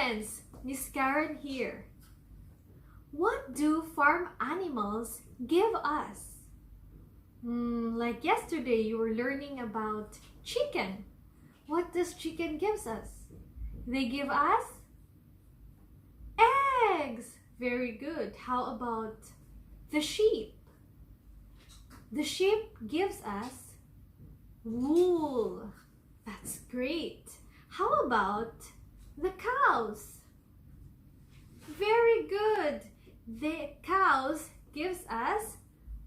Students, Miss Karen here. What do farm animals give us? Like yesterday, you were learning about chicken. What does chicken gives us? They give us eggs. Very good. How about the sheep? The sheep gives us wool. That's great. How about the cows? Very good. The cows gives us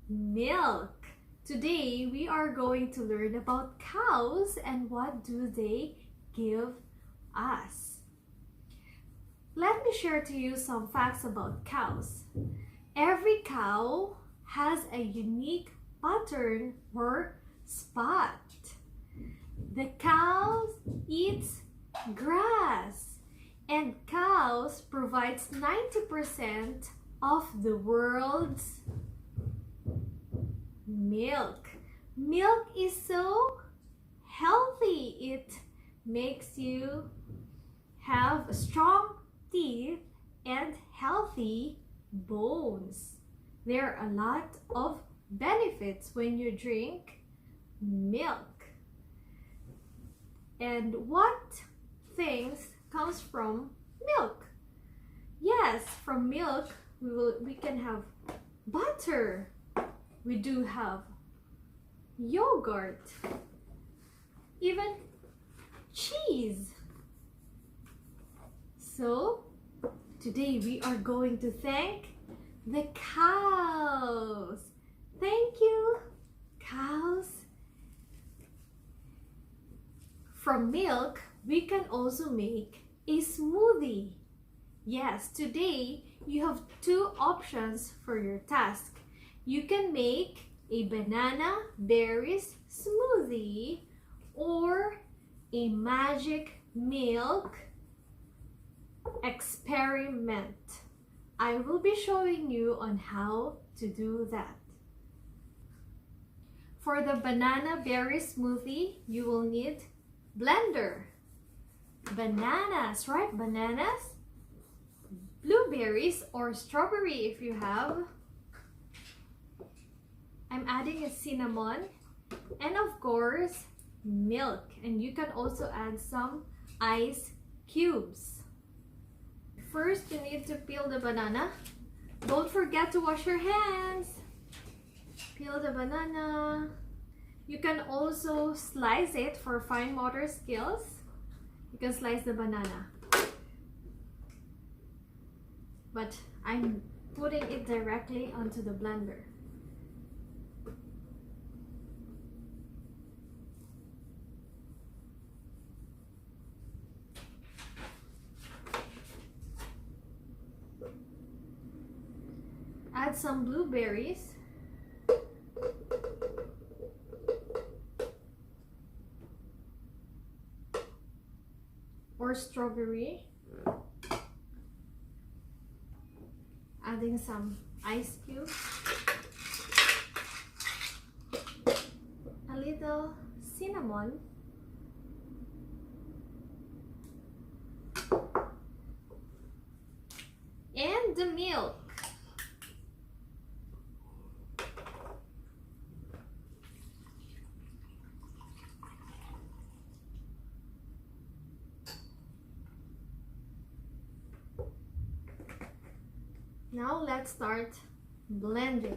milk. Today we are going to learn about cows and what do they give us. Let me share to you some facts about cows. Every cow has a unique pattern or spot. The cows eats grass, and cows provides 90% of the world's milk. Milk is so healthy. It makes you have strong teeth and healthy bones. There are a lot of benefits when you drink milk. And what things comes from milk? Yes, from milk we can have butter. We do have yogurt, even cheese. So today we are going to thank the cows. Thank you, cows. From milk, we can also make a smoothie. Yes, today you have two options for your task. You can make a banana berries smoothie or a magic milk experiment. I will be showing you on how to do that. For the banana berry smoothie, you will need blender, bananas, right? Bananas, blueberries or strawberry if you have. I'm adding a cinnamon and of course milk, and you can also add some ice cubes. First, you need to peel the banana. Don't forget to wash your hands. Peel the banana. You can also slice it for fine motor skills. You can slice the banana. But I'm putting it directly onto the blender. Add some blueberries. Or strawberry. Adding some ice cubes. A little cinnamon. And the milk. Now let's start blending.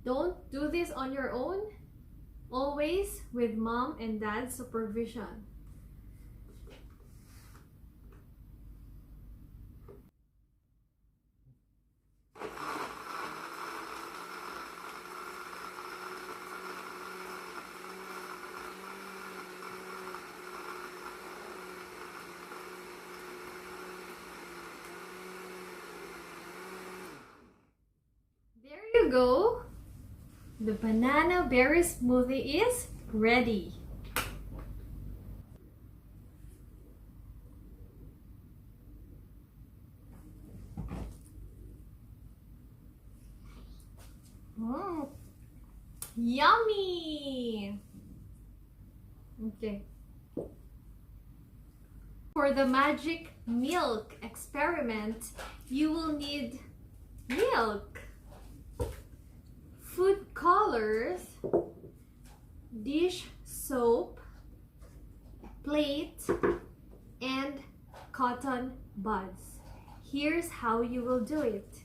Don't do this on your own. Always with mom and dad's supervision. There you go. The banana berry smoothie is ready. Yummy! Okay. For the magic milk experiment, you will need milk, food colors, dish soap, plate, and cotton buds. Here's how you will do it.